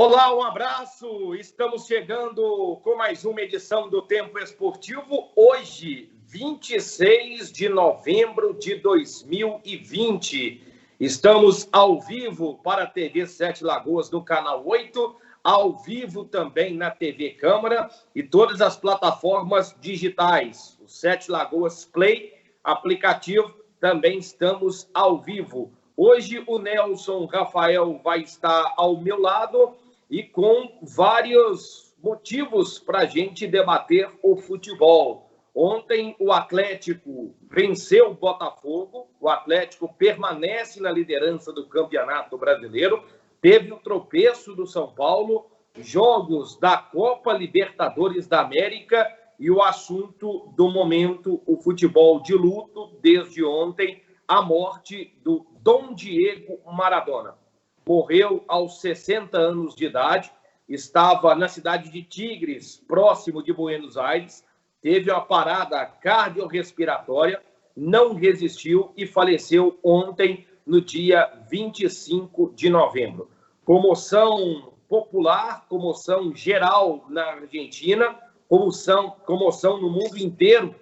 Olá, um abraço. Estamos chegando com mais uma edição do Tempo Esportivo. Hoje, 26 de novembro de 2020. Estamos ao vivo para a TV Sete Lagoas no canal 8, ao vivo também na TV Câmara e todas as plataformas digitais. O Sete Lagoas Play, aplicativo, também estamos ao vivo. Hoje o Nelson Rafael vai estar ao meu lado e com vários motivos para a gente debater o futebol. Ontem o Atlético venceu o Botafogo, o Atlético permanece na liderança do Campeonato Brasileiro, teve o tropeço do São Paulo, jogos da Copa Libertadores da América e o assunto do momento, o futebol de luto desde ontem, a morte do Dom Diego Maradona. Morreu aos 60 anos de idade, estava na cidade de Tigres, próximo de Buenos Aires, teve uma parada cardiorrespiratória, não resistiu e faleceu ontem, no dia 25 de novembro. Comoção popular, comoção geral na Argentina, comoção no mundo inteiro,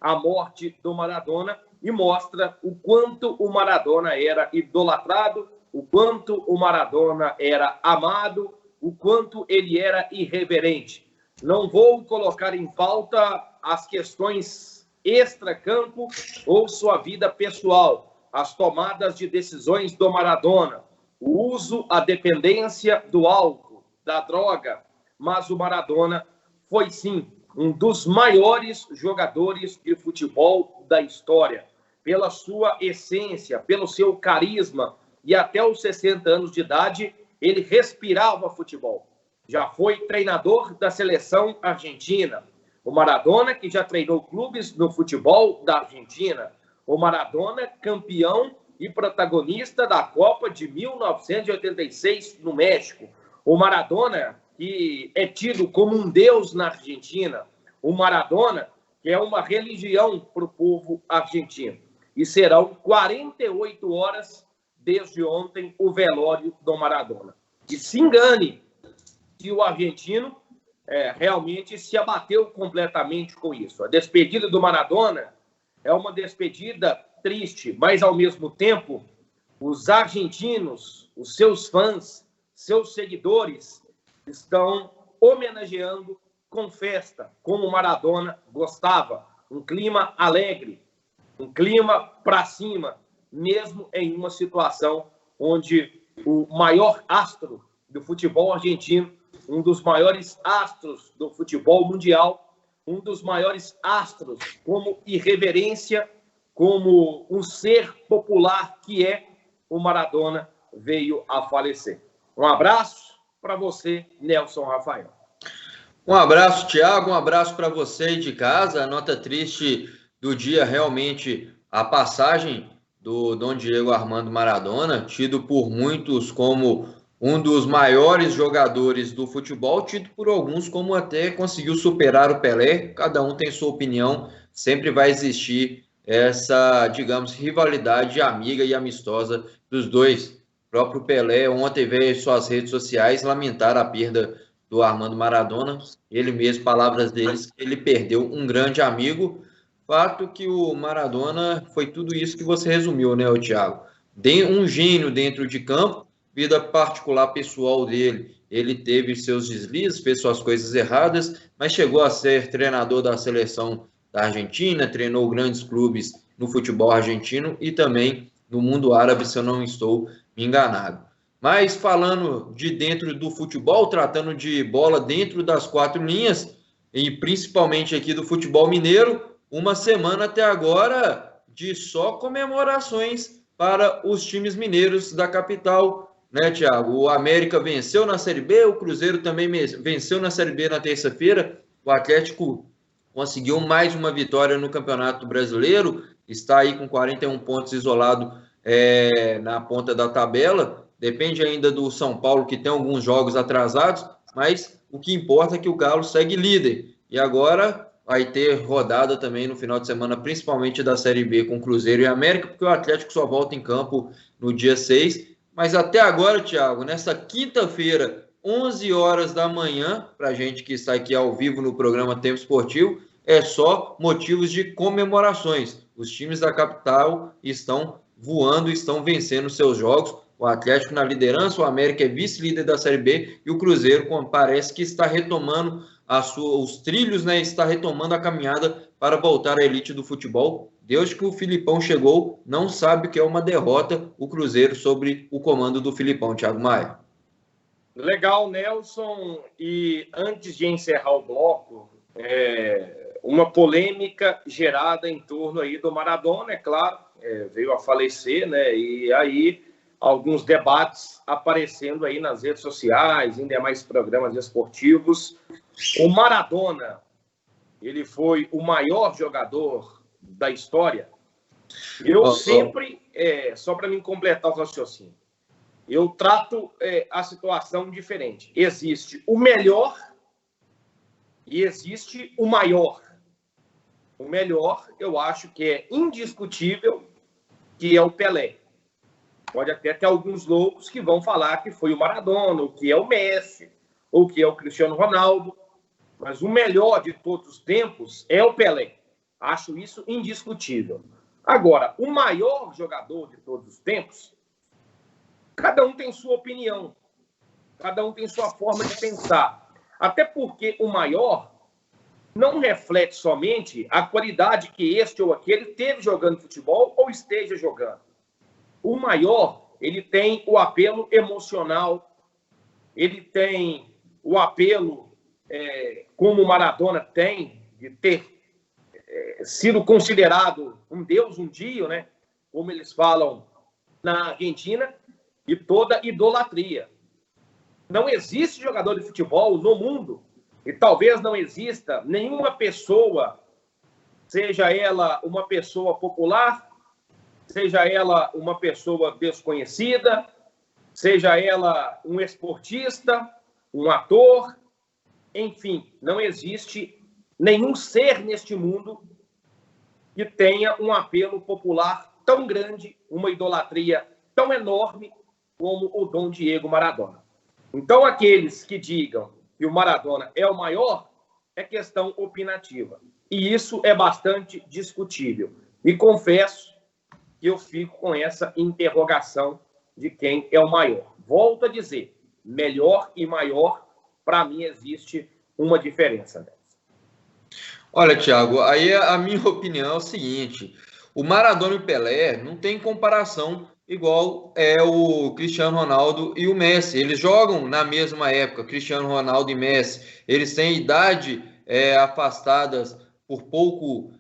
a morte do Maradona, e mostra o quanto o Maradona era idolatrado, o quanto o Maradona era amado, o quanto ele era irreverente. Não vou colocar em pauta as questões extracampo ou sua vida pessoal, as tomadas de decisões do Maradona, o uso, a dependência do álcool, da droga, mas o Maradona foi sim um dos maiores jogadores de futebol da história, pela sua essência, pelo seu carisma, e até os 60 anos de idade, ele respirava futebol. Já foi treinador da seleção argentina. O Maradona, que já treinou clubes no futebol da Argentina. O Maradona, campeão e protagonista da Copa de 1986 no México. O Maradona, que é tido como um deus na Argentina. O Maradona, que é uma religião para o povo argentino. E serão 48 horas desde ontem o velório do Maradona. E se engane se o argentino realmente se abateu completamente com isso. A despedida do Maradona é uma despedida triste, mas ao mesmo tempo os argentinos, os seus fãs, seus seguidores estão homenageando com festa, como o Maradona gostava. Um clima alegre, um clima para cima, mesmo em uma situação onde o maior astro do futebol argentino, um dos maiores astros do futebol mundial, um dos maiores astros como irreverência, como um ser popular que é o Maradona, veio a falecer. Um abraço para você, Nelson Rafael. Um abraço, Thiago, um abraço para você de casa. A nota triste do dia, realmente, a passagem do Dom Diego Armando Maradona, tido por muitos como um dos maiores jogadores do futebol, tido por alguns como até conseguiu superar o Pelé. Cada um tem sua opinião, sempre vai existir essa, digamos, rivalidade amiga e amistosa dos dois. O próprio Pelé ontem veio em suas redes sociais lamentar a perda do Armando Maradona. Ele mesmo, palavras deles, ele perdeu um grande amigo. Fato que o Maradona foi tudo isso que você resumiu, né, Thiago? Um gênio dentro de campo, vida particular pessoal dele, ele teve seus deslizes, fez suas coisas erradas, mas chegou a ser treinador da seleção da Argentina, treinou grandes clubes no futebol argentino e também no mundo árabe, se eu não estou enganado. Mas falando de dentro do futebol, tratando de bola dentro das quatro linhas, e principalmente aqui do futebol mineiro, uma semana até agora de só comemorações para os times mineiros da capital, né, Thiago? O América venceu na Série B, o Cruzeiro também venceu na Série B na terça-feira, o Atlético conseguiu mais uma vitória no Campeonato Brasileiro, está aí com 41 pontos isolado na ponta da tabela, depende ainda do São Paulo, que tem alguns jogos atrasados, mas o que importa é que o Galo segue líder, e agora vai ter rodada também no final de semana, principalmente da Série B com Cruzeiro e América, porque o Atlético só volta em campo no dia 6. Mas até agora, Thiago, nessa quinta-feira, 11 horas da manhã, para a gente que está aqui ao vivo no programa Tempo Esportivo, é só motivos de comemorações. Os times da capital estão voando, estão vencendo seus jogos. O Atlético na liderança, o América é vice-líder da Série B e o Cruzeiro parece que está retomando os trilhos, né? Está retomando a caminhada para voltar à elite do futebol. Desde que o Filipão chegou, não sabe o que é uma derrota o Cruzeiro sobre o comando do Filipão, Thiago Maia. Legal, Nelson. E antes de encerrar o bloco, uma polêmica gerada em torno aí do Maradona, é claro, veio a falecer, né? E aí alguns debates aparecendo aí nas redes sociais, em demais programas esportivos. O Maradona, ele foi o maior jogador da história. Eu sempre, só para me completar o raciocínio, eu trato a situação diferente. Existe o melhor e existe o maior. O melhor, eu acho que é indiscutível, que é o Pelé. Pode até ter alguns loucos que vão falar que foi o Maradona, ou que é o Messi, ou que é o Cristiano Ronaldo. Mas o melhor de todos os tempos é o Pelé. Acho isso indiscutível. Agora, o maior jogador de todos os tempos, cada um tem sua opinião. Cada um tem sua forma de pensar. Até porque o maior não reflete somente a qualidade que este ou aquele teve jogando futebol ou esteja jogando. O maior, ele tem o apelo emocional, ele tem o apelo, como o Maradona tem, de ter sido considerado um deus um dia, né? Como eles falam na Argentina, e toda idolatria. Não existe jogador de futebol no mundo, e talvez não exista nenhuma pessoa, seja ela uma pessoa popular, seja ela uma pessoa desconhecida, seja ela um esportista, um ator, enfim, não existe nenhum ser neste mundo que tenha um apelo popular tão grande, uma idolatria tão enorme como o Dom Diego Maradona. Então, aqueles que digam que o Maradona é o maior, é questão opinativa. E isso é bastante discutível. E confesso que eu fico com essa interrogação de quem é o maior. Volto a dizer, melhor e maior, para mim existe uma diferença. Olha, Thiago, aí a minha opinião é o seguinte: o Maradona e o Pelé não tem comparação igual é o Cristiano Ronaldo e o Messi. Eles jogam na mesma época, Cristiano Ronaldo e Messi. Eles têm idade afastadas por pouco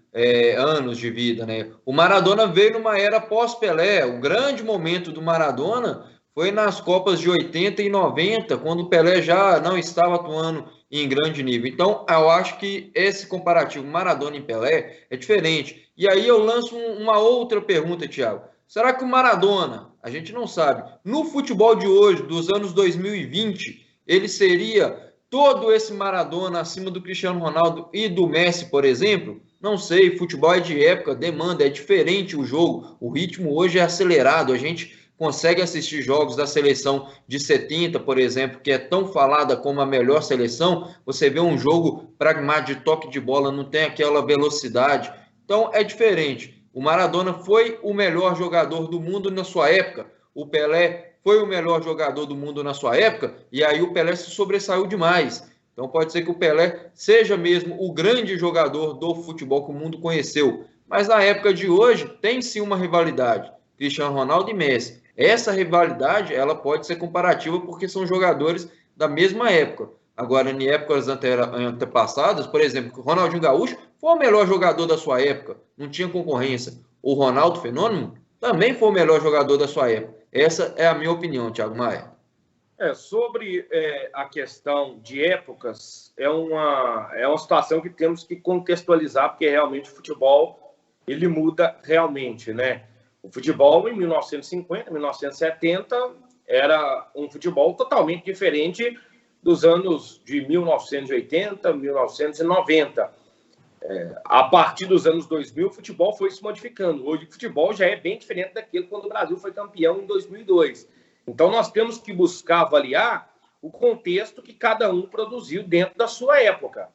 anos de vida, né? O Maradona veio numa era pós-Pelé. O grande momento do Maradona foi nas Copas de 80 e 90, quando o Pelé já não estava atuando em grande nível. Então, eu acho que esse comparativo Maradona e Pelé é diferente. E aí eu lanço uma outra pergunta, Thiago. Será que o Maradona, a gente não sabe, no futebol de hoje, dos anos 2020, ele seria todo esse Maradona acima do Cristiano Ronaldo e do Messi, por exemplo? Não sei, futebol é de época, demanda, é diferente o jogo, o ritmo hoje é acelerado, a gente consegue assistir jogos da seleção de 70, por exemplo, que é tão falada como a melhor seleção, você vê um jogo pragmático de toque de bola, não tem aquela velocidade, então é diferente. O Maradona foi o melhor jogador do mundo na sua época, o Pelé foi o melhor jogador do mundo na sua época, e aí o Pelé se sobressaiu demais. Então pode ser que o Pelé seja mesmo o grande jogador do futebol que o mundo conheceu. Mas na época de hoje tem sim uma rivalidade, Cristiano Ronaldo e Messi. Essa rivalidade ela pode ser comparativa porque são jogadores da mesma época. Agora, em épocas antepassadas, por exemplo, o Ronaldinho Gaúcho foi o melhor jogador da sua época, não tinha concorrência. O Ronaldo Fenômeno também foi o melhor jogador da sua época. Essa é a minha opinião, Thiago Maia. Sobre a questão de épocas, é uma situação que temos que contextualizar, porque realmente o futebol ele muda realmente, né? O futebol em 1950, 1970 era um futebol totalmente diferente dos anos de 1980, 1990. A partir dos anos 2000, o futebol foi se modificando. Hoje o futebol já é bem diferente daquilo quando o Brasil foi campeão em 2002. Então nós temos que buscar avaliar o contexto que cada um produziu dentro da sua época.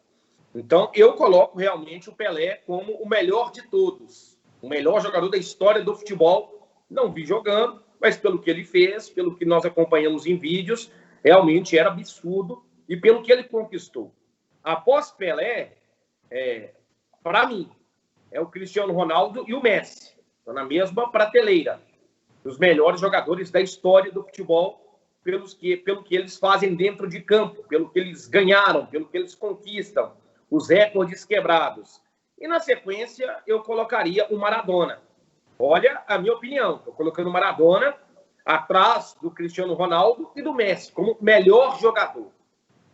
Então, eu coloco realmente o Pelé como o melhor de todos, o melhor jogador da história do futebol. Não vi jogando, mas pelo que ele fez, pelo que nós acompanhamos em vídeos, realmente era absurdo, e pelo que ele conquistou. Após Pelé, para mim, é o Cristiano Ronaldo e o Messi. Estão na mesma prateleira. Os melhores jogadores da história do futebol, pelo que eles fazem dentro de campo, pelo que eles ganharam, pelo que eles conquistam, os recordes quebrados. E, na sequência, eu colocaria o Maradona. Olha a minha opinião. Estou colocando o Maradona atrás do Cristiano Ronaldo e do Messi, como melhor jogador.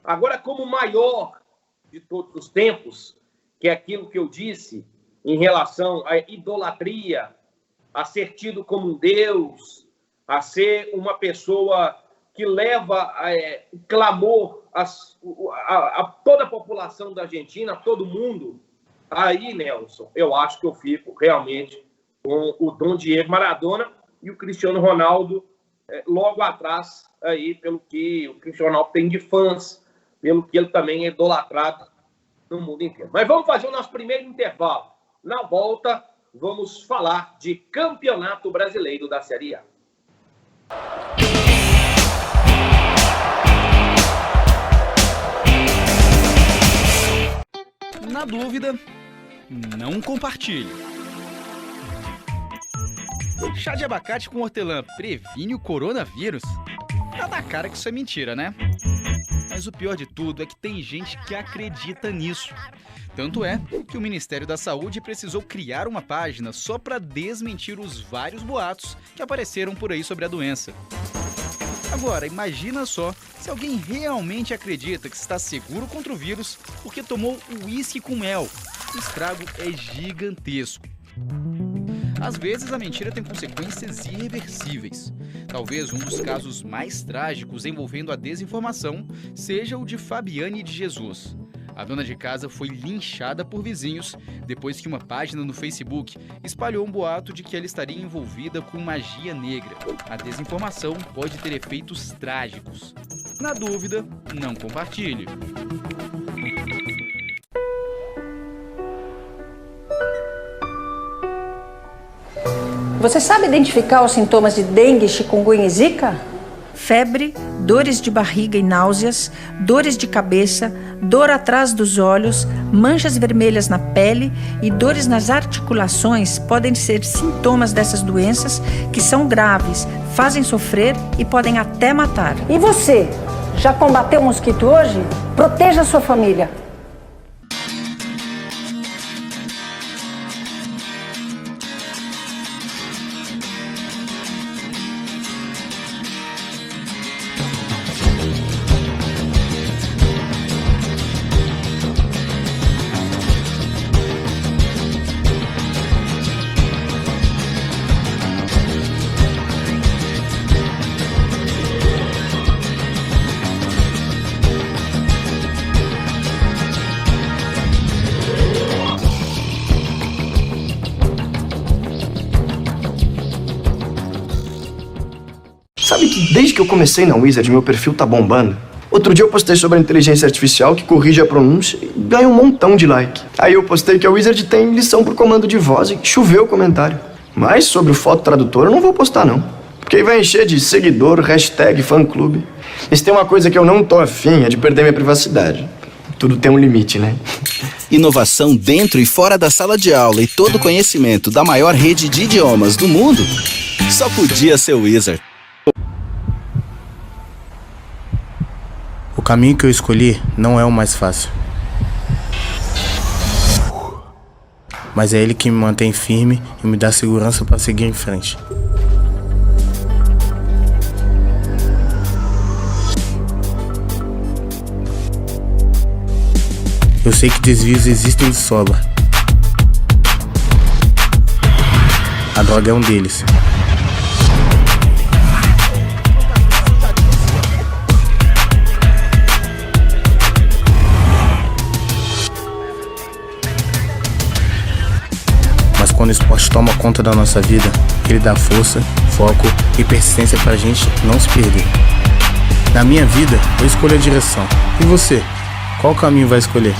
Agora, como maior de todos os tempos, que é aquilo que eu disse em relação à idolatria, a ser tido como um Deus, a ser uma pessoa que leva clamor a toda a população da Argentina, a todo mundo. Aí, Nelson, eu acho que eu fico realmente com o Dom Diego Maradona e o Cristiano Ronaldo logo atrás, aí, pelo que o Cristiano Ronaldo tem de fãs, pelo que ele também é idolatrado no mundo inteiro. Mas vamos fazer o nosso primeiro intervalo. Na volta, vamos falar de Campeonato Brasileiro da Série A. Na dúvida, não compartilhe. Chá de abacate com hortelã previne o coronavírus? Tá na cara que isso é mentira, né? Mas o pior de tudo é que tem gente que acredita nisso. Tanto é que o Ministério da Saúde precisou criar uma página só para desmentir os vários boatos que apareceram por aí sobre a doença. Agora, imagina só se alguém realmente acredita que está seguro contra o vírus porque tomou uísque com mel. O estrago é gigantesco. Às vezes, a mentira tem consequências irreversíveis. Talvez um dos casos mais trágicos envolvendo a desinformação seja o de Fabiane de Jesus. A dona de casa foi linchada por vizinhos depois que uma página no Facebook espalhou um boato de que ela estaria envolvida com magia negra. A desinformação pode ter efeitos trágicos. Na dúvida, não compartilhe. Você sabe identificar os sintomas de dengue, chikungunya e zika? Febre, dores de barriga e náuseas, dores de cabeça, dor atrás dos olhos, manchas vermelhas na pele e dores nas articulações podem ser sintomas dessas doenças que são graves, fazem sofrer e podem até matar. E você, já combateu o mosquito hoje? Proteja a sua família. Sabe que desde que eu comecei na Wizard, meu perfil tá bombando? Outro dia eu postei sobre a inteligência artificial que corrige a pronúncia e ganha um montão de like. Aí eu postei que a Wizard tem lição por comando de voz e choveu o comentário. Mas sobre o foto tradutor eu não vou postar não. Porque aí vai encher de seguidor, hashtag, fã-clube. E se tem uma coisa que eu não tô afim é de perder minha privacidade. Tudo tem um limite, né? Inovação dentro e fora da sala de aula e todo o conhecimento da maior rede de idiomas do mundo? Só podia ser Wizard. O caminho que eu escolhi não é o mais fácil. Mas é ele que me mantém firme e me dá segurança para seguir em frente. Eu sei que desvios existem de sobra. A droga é um deles. Mas quando o esporte toma conta da nossa vida, ele dá força, foco e persistência pra gente não se perder. Na minha vida, eu escolho a direção. E você? Qual caminho vai escolher?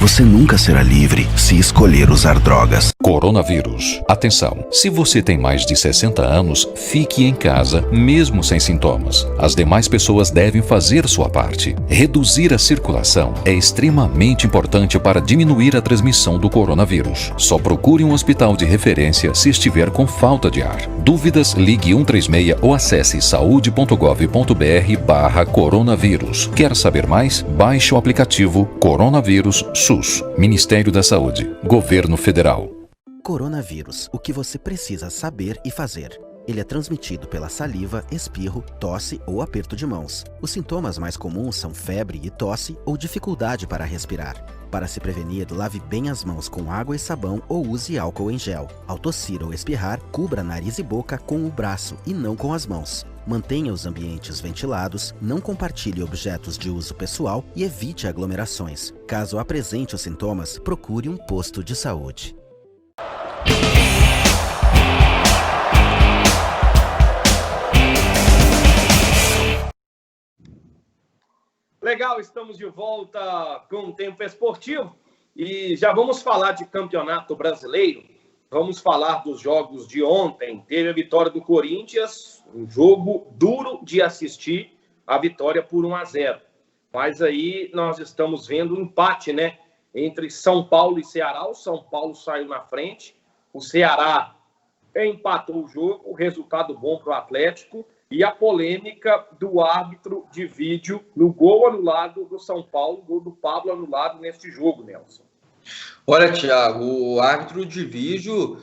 Você nunca será livre se escolher usar drogas. Coronavírus. Atenção, se você tem mais de 60 anos, fique em casa, mesmo sem sintomas. As demais pessoas devem fazer sua parte. Reduzir a circulação é extremamente importante para diminuir a transmissão do coronavírus. Só procure um hospital de referência se estiver com falta de ar. Dúvidas, ligue 136 ou acesse saude.gov.br/coronavírus. Quer saber mais? Baixe o aplicativo Coronavírus SUS. Ministério da Saúde. Governo Federal. Coronavírus. O que você precisa saber e fazer. Ele é transmitido pela saliva, espirro, tosse ou aperto de mãos. Os sintomas mais comuns são febre e tosse ou dificuldade para respirar. Para se prevenir, lave bem as mãos com água e sabão ou use álcool em gel. Ao tossir ou espirrar, cubra nariz e boca com o braço e não com as mãos. Mantenha os ambientes ventilados, não compartilhe objetos de uso pessoal e evite aglomerações. Caso apresente os sintomas, procure um posto de saúde. Legal, estamos de volta com o Tempo Esportivo e já vamos falar de Campeonato Brasileiro. Vamos falar dos jogos de ontem. Teve a vitória do Corinthians, um jogo duro de assistir, a vitória por 1-0. Mas aí nós estamos vendo um empate, né? Entre São Paulo e Ceará. O São Paulo saiu na frente, o Ceará empatou o jogo, resultado bom para o Atlético. E a polêmica do árbitro de vídeo no gol anulado do São Paulo, gol do Pablo anulado neste jogo, Nelson. Olha, Thiago, o árbitro de vídeo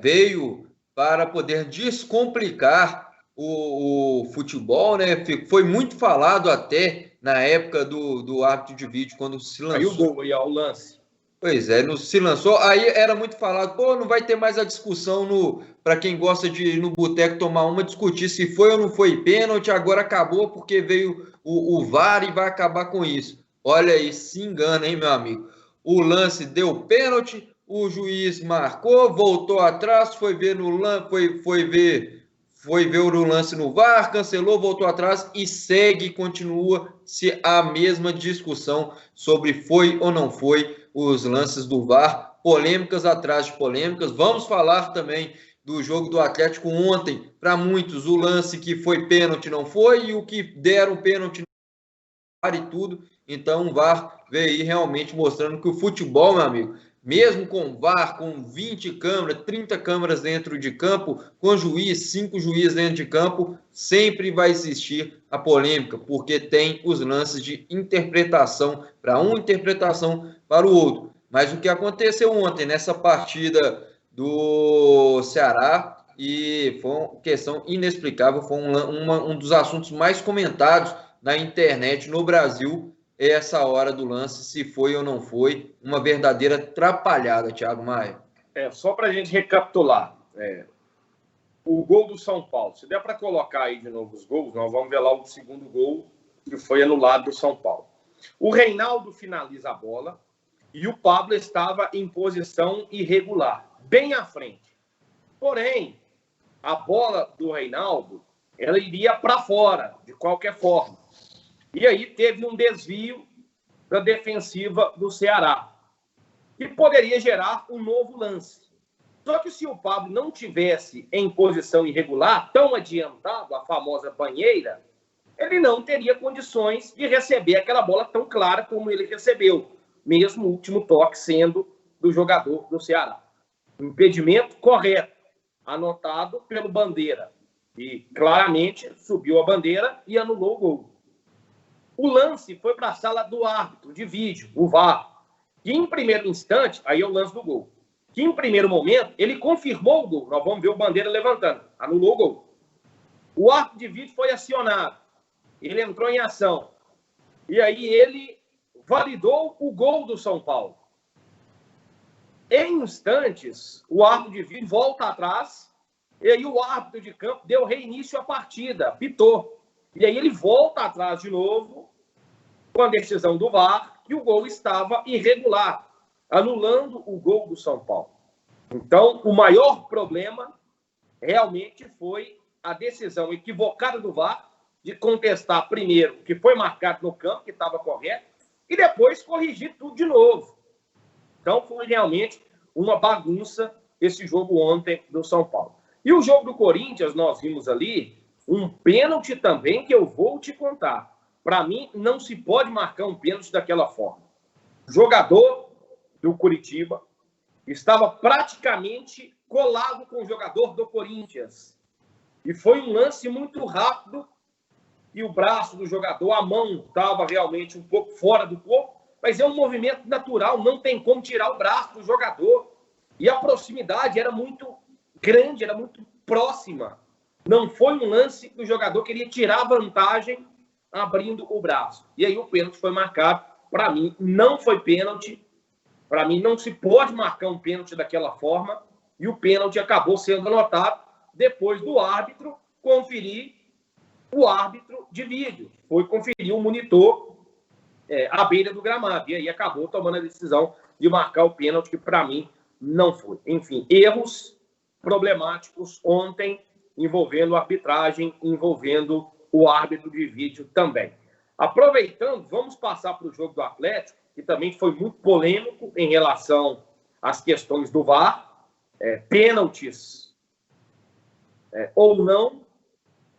veio para poder descomplicar o futebol, né? Foi muito falado até na época do árbitro de vídeo, quando se lançou. Aí o gol, aí o lance. Pois é, se lançou, aí era muito falado, não vai ter mais a discussão para quem gosta de ir no boteco tomar uma, discutir se foi ou não foi pênalti, agora acabou porque veio o VAR e vai acabar com isso. Olha aí, se engana, hein, meu amigo? O lance deu pênalti, o juiz marcou, voltou atrás, foi ver o lance no VAR, cancelou, voltou atrás e continua-se a mesma discussão sobre foi ou não foi os lances do VAR, polêmicas atrás de polêmicas. Vamos falar também do jogo do Atlético ontem. Para muitos, o lance que foi pênalti não foi, e o que deram pênalti e tudo. Então, o VAR veio aí realmente mostrando que o futebol, meu amigo, mesmo com VAR, com 20 câmeras, 30 câmeras dentro de campo, com 5 juízes dentro de campo, sempre vai existir a polêmica, porque tem os lances de interpretação para um, interpretação para o outro. Mas o que aconteceu ontem nessa partida do Ceará, e foi uma questão inexplicável, foi um dos assuntos mais comentados na internet no Brasil, essa hora do lance, se foi ou não foi, uma verdadeira atrapalhada, Thiago Maia. Só para a gente recapitular, o gol do São Paulo, se der para colocar aí de novo os gols, nós vamos ver lá o segundo gol que foi anulado do São Paulo. O Reinaldo finaliza a bola e o Pablo estava em posição irregular, bem à frente. Porém, a bola do Reinaldo, ela iria para fora, de qualquer forma. E aí teve um desvio da defensiva do Ceará, que poderia gerar um novo lance. Só que se o Pablo não tivesse em posição irregular, tão adiantado, a famosa banheira, ele não teria condições de receber aquela bola tão clara como ele recebeu, mesmo o último toque sendo do jogador do Ceará. Impedimento correto, anotado pelo Bandeira. E claramente subiu a bandeira e anulou o gol. O lance foi para a sala do árbitro de vídeo, o VAR, que em primeiro instante, aí é o lance do gol, que em primeiro momento ele confirmou o gol. Nós vamos ver o Bandeira levantando, anulou o gol. O árbitro de vídeo foi acionado, ele entrou em ação, e aí ele validou o gol do São Paulo. Em instantes, o árbitro de vídeo volta atrás, e aí o árbitro de campo deu reinício à partida, pitou. E aí ele volta atrás de novo, com a decisão do VAR, que o gol estava irregular, anulando o gol do São Paulo. Então, o maior problema realmente foi a decisão equivocada do VAR de contestar primeiro o que foi marcado no campo, que estava correto, e depois corrigir tudo de novo. Então foi realmente uma bagunça esse jogo ontem do São Paulo. E o jogo do Corinthians, nós vimos ali um pênalti também que eu vou te contar. Para mim, não se pode marcar um pênalti daquela forma. O jogador do Curitiba estava praticamente colado com o jogador do Corinthians. E foi um lance muito rápido e o braço do jogador, a mão estava realmente um pouco fora do corpo, mas é um movimento natural, não tem como tirar o braço do jogador. E a proximidade era muito grande, era muito próxima. Não foi um lance que o jogador queria tirar vantagem abrindo o braço. E aí o pênalti foi marcado. Para mim, não foi pênalti. Para mim, não se pode marcar um pênalti daquela forma. E o pênalti acabou sendo anotado depois do árbitro conferir o árbitro de vídeo. Foi conferir o monitor à beira do gramado. E aí acabou tomando a decisão de marcar o pênalti, que para mim não foi. Enfim, erros problemáticos ontem envolvendo a arbitragem, envolvendo o árbitro de vídeo também. Aproveitando, vamos passar para o jogo do Atlético, que também foi muito polêmico em relação às questões do VAR, pênaltis ou não.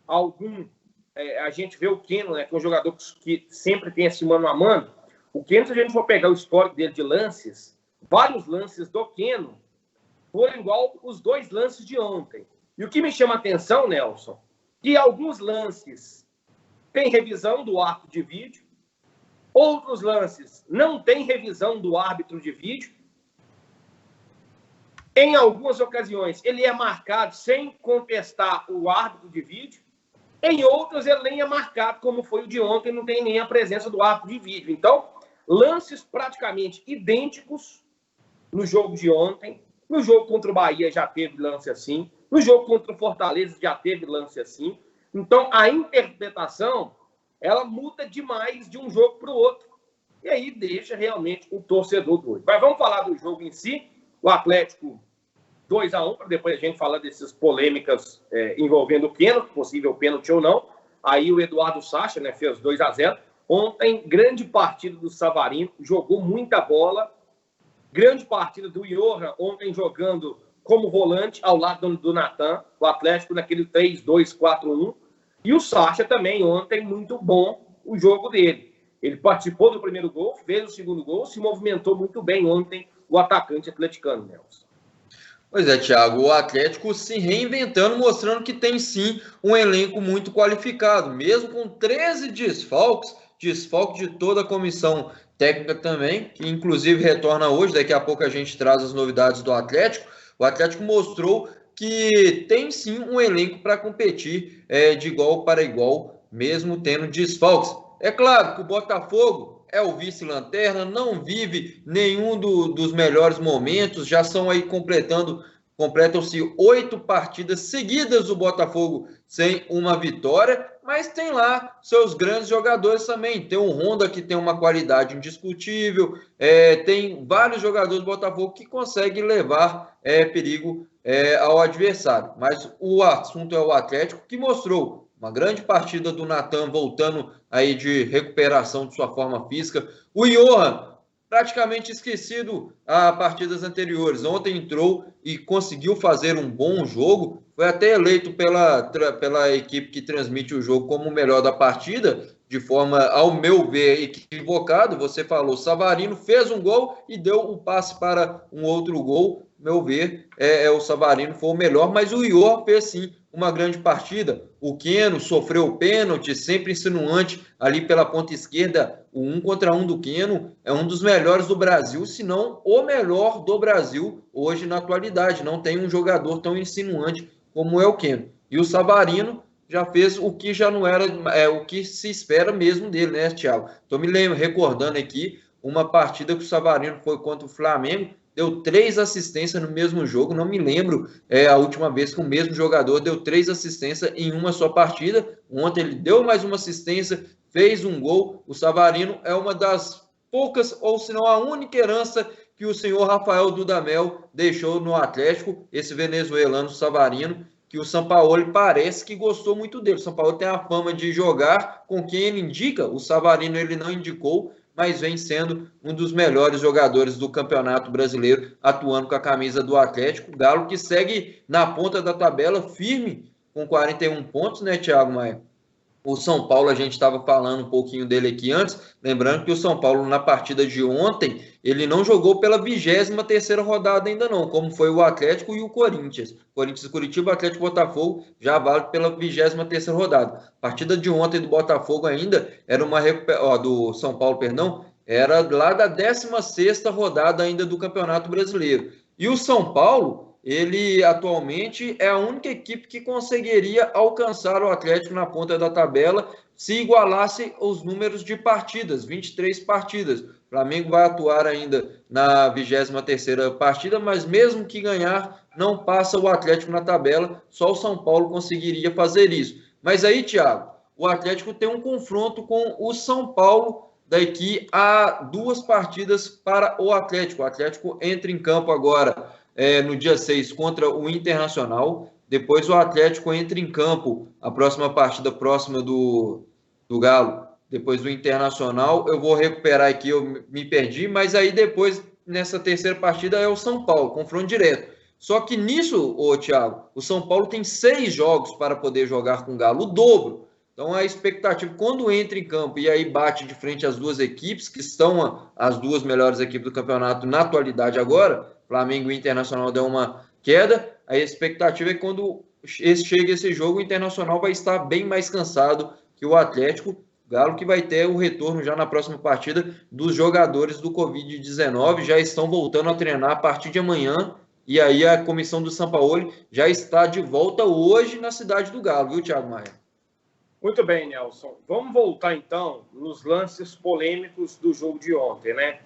A gente vê o Keno, né, que é um jogador que sempre tem esse mano a mano. O Keno, se a gente for pegar o histórico dele de lances, vários lances do Keno foram igual os 2 lances de ontem. E o que me chama a atenção, Nelson, que alguns lances tem revisão do árbitro de vídeo, outros lances não tem revisão do árbitro de vídeo. Em algumas ocasiões, ele é marcado sem contestar o árbitro de vídeo. Em outras, ele nem é marcado, como foi o de ontem, não tem nem a presença do árbitro de vídeo. Então, lances praticamente idênticos no jogo de ontem. No jogo contra o Bahia já teve lance assim. No jogo contra o Fortaleza já teve lance assim. Então, a interpretação, ela muda demais de um jogo para o outro. E aí deixa realmente o torcedor doido. Mas vamos falar do jogo em si. O Atlético 2-1, para depois a gente falar dessas polêmicas envolvendo o Keno, possível pênalti ou não. Aí o Eduardo Sacha, né, fez 2-0. Ontem, grande partida do Savarino, jogou muita bola. Grande partida do Johan, ontem jogando como volante ao lado do Natan, o Atlético naquele 3-2-4-1. E o Sacha também ontem, muito bom o jogo dele. Ele participou do primeiro gol, fez o segundo gol, se movimentou muito bem ontem o atacante atleticano, Nelson. Pois é, Thiago, o Atlético se reinventando, mostrando que tem sim um elenco muito qualificado, mesmo com 13 desfalque de toda a comissão técnica também, que inclusive retorna hoje, daqui a pouco a gente traz as novidades do Atlético. O Atlético mostrou que tem sim um elenco para competir de igual para igual, mesmo tendo desfalques. É claro que o Botafogo é o vice-lanterna, não vive nenhum dos melhores momentos, já são aí completam-se 8 partidas seguidas o Botafogo sem uma vitória, mas tem lá seus grandes jogadores também. Tem o Honda, que tem uma qualidade indiscutível, tem vários jogadores do Botafogo que conseguem levar perigo ao adversário. Mas o assunto é o Atlético, que mostrou uma grande partida do Natan, voltando aí de recuperação de sua forma física. O Johan, praticamente esquecido a partidas anteriores. Ontem entrou e conseguiu fazer um bom jogo. Foi até eleito pela equipe que transmite o jogo como o melhor da partida, de forma, ao meu ver, equivocado. Você falou, Savarino fez um gol e deu o passe para um outro gol. Meu ver, o Savarino foi o melhor, mas o Johan fez sim uma grande partida. O Keno sofreu o pênalti, sempre insinuante ali pela ponta esquerda. O 1 contra 1 do Keno é um dos melhores do Brasil, se não o melhor do Brasil hoje na atualidade. Não tem um jogador tão insinuante como é o Keno. E o Savarino já fez o que já não era o que se espera mesmo dele, né, Thiago? Estou me recordando aqui uma partida que o Savarino foi contra o Flamengo, deu 3 assistências no mesmo jogo. Não me lembro a última vez que o mesmo jogador deu 3 assistências em uma só partida. Ontem ele deu mais uma assistência, fez um gol. O Savarino é uma das poucas, ou se não a única herança que o senhor Rafael Dudamel deixou no Atlético, esse venezuelano Savarino. que o Sampaoli parece que gostou muito dele. O Sampaoli tem a fama de jogar com quem ele indica. O Savarino ele não indicou, mas vem sendo um dos melhores jogadores do Campeonato Brasileiro, atuando com a camisa do Atlético. Galo que segue na ponta da tabela, firme, com 41 pontos, né, Thiago Maia? O São Paulo, a gente estava falando um pouquinho dele aqui antes, lembrando que o São Paulo, na partida de ontem, ele não jogou pela 23ª rodada ainda não, como foi o Atlético e o Corinthians. Corinthians e Curitiba, Atlético e Botafogo já vale pela 23ª rodada. A partida de ontem do Botafogo ainda era uma do São Paulo, perdão, era lá da 16ª rodada ainda do Campeonato Brasileiro. E o São Paulo, ele atualmente é a única equipe que conseguiria alcançar o Atlético na ponta da tabela se igualasse os números de partidas, 23 partidas. O Flamengo vai atuar ainda na 23ª partida, mas mesmo que ganhar, não passa o Atlético na tabela, só o São Paulo conseguiria fazer isso. Mas aí, Thiago, o Atlético tem um confronto com o São Paulo daqui a 2 partidas para o Atlético. O Atlético entra em campo agora no dia 6 contra o Internacional. Depois o Atlético entra em campo, a próxima partida próxima do Galo, depois do Internacional. Eu vou recuperar aqui, eu me perdi, mas aí depois, nessa terceira partida, é o São Paulo, confronto direto. Só que nisso, Thiago, o São Paulo tem 6 jogos para poder jogar com o Galo, o dobro. Então a expectativa, quando entra em campo e aí bate de frente as duas equipes, que são as 2 melhores equipes do campeonato na atualidade agora, Flamengo e Internacional deu uma queda, a expectativa é que quando chega esse jogo, o Internacional vai estar bem mais cansado que o Atlético. Galo que vai ter o retorno já na próxima partida dos jogadores do Covid-19, já estão voltando a treinar a partir de amanhã, e aí a comissão do Sampaoli já está de volta hoje na cidade do Galo, viu, Thiago Maia? Muito bem, Nelson. Vamos voltar, então, nos lances polêmicos do jogo de ontem, né?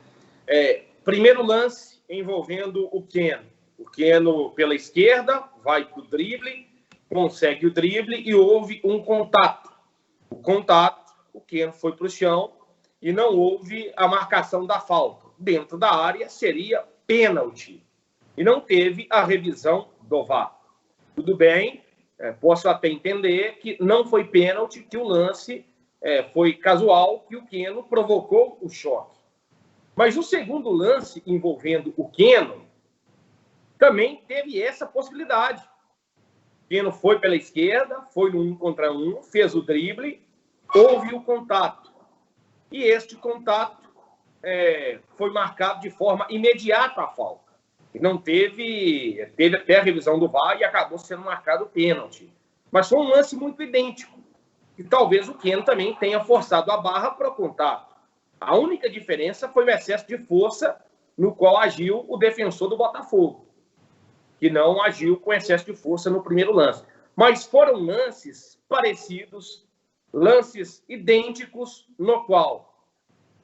Primeiro lance envolvendo o Keno. O Keno pela esquerda, vai para o drible, consegue o drible e houve um contato. O Keno foi para o chão e não houve a marcação da falta. Dentro da área seria pênalti. E não teve a revisão do VAR. Tudo bem, posso até entender que não foi pênalti, que o lance foi casual, que o Keno provocou o choque. Mas o segundo lance envolvendo o Keno também teve essa possibilidade. O Keno foi pela esquerda, foi no 1 contra 1, fez o drible, houve o contato. E este contato foi marcado de forma imediata a falta. E não teve até a revisão do VAR e acabou sendo marcado o pênalti. Mas foi um lance muito idêntico. E talvez o Keno também tenha forçado a barra para o contato. A única diferença foi o excesso de força no qual agiu o defensor do Botafogo, que não agiu com excesso de força no primeiro lance. Mas foram lances parecidos, lances idênticos, no qual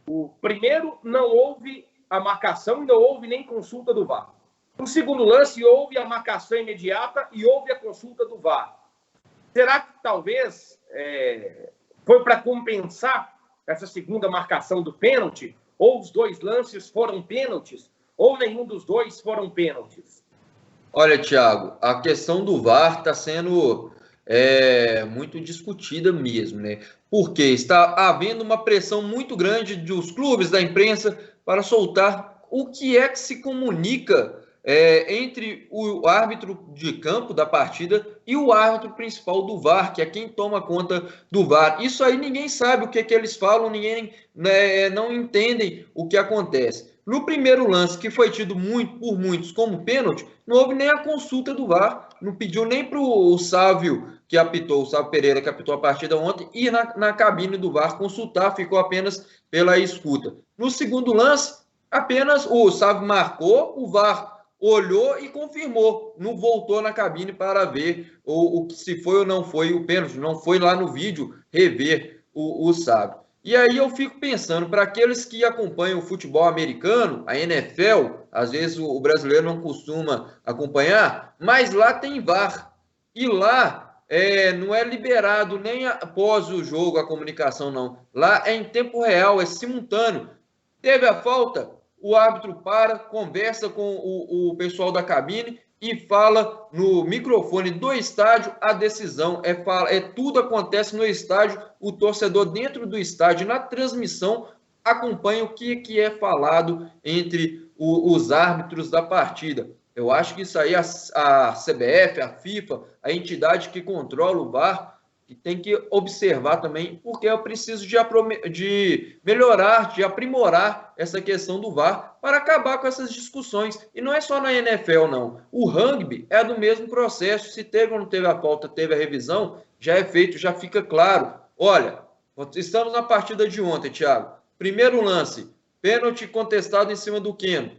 o primeiro não houve a marcação e não houve nem consulta do VAR. No segundo lance houve a marcação imediata e houve a consulta do VAR. Será que talvez foi para compensar essa segunda marcação do pênalti? Ou os 2 lances foram pênaltis? Ou nenhum dos 2 foram pênaltis? Olha, Thiago, a questão do VAR está sendo muito discutida mesmo, né? Porque está havendo uma pressão muito grande dos clubes, da imprensa, para soltar o que é que se comunica entre o árbitro de campo da partida e o árbitro principal do VAR, que é quem toma conta do VAR. Isso aí ninguém sabe o que eles falam, ninguém não entendem o que acontece. No primeiro lance, que foi tido por muitos como pênalti, não houve nem a consulta do VAR, não pediu nem para o Sávio, que apitou, o Sávio Pereira, que apitou a partida ontem, ir na cabine do VAR consultar, ficou apenas pela escuta. No segundo lance, apenas o Sávio marcou, o VAR olhou e confirmou, não voltou na cabine para ver se foi ou não foi o pênalti, não foi lá no vídeo rever o Sávio. E aí eu fico pensando, para aqueles que acompanham o futebol americano, a NFL, às vezes o brasileiro não costuma acompanhar, mas lá tem VAR. E lá não é liberado nem após o jogo a comunicação, não. Lá é em tempo real, é simultâneo. Teve a falta, o árbitro conversa com o pessoal da cabine e fala no microfone do estádio a decisão. Tudo acontece no estádio, o torcedor dentro do estádio, na transmissão, acompanha o que é falado entre os árbitros da partida. Eu acho que isso aí a CBF, a FIFA, a entidade que controla o VAR, que tem que observar também, porque eu preciso de melhorar, de aprimorar essa questão do VAR para acabar com essas discussões. E não é só na NFL, não. O rugby é do mesmo processo. Se teve ou não teve a falta, teve a revisão, já é feito, já fica claro. Olha, estamos na partida de ontem, Thiago. Primeiro lance, pênalti contestado em cima do Keno.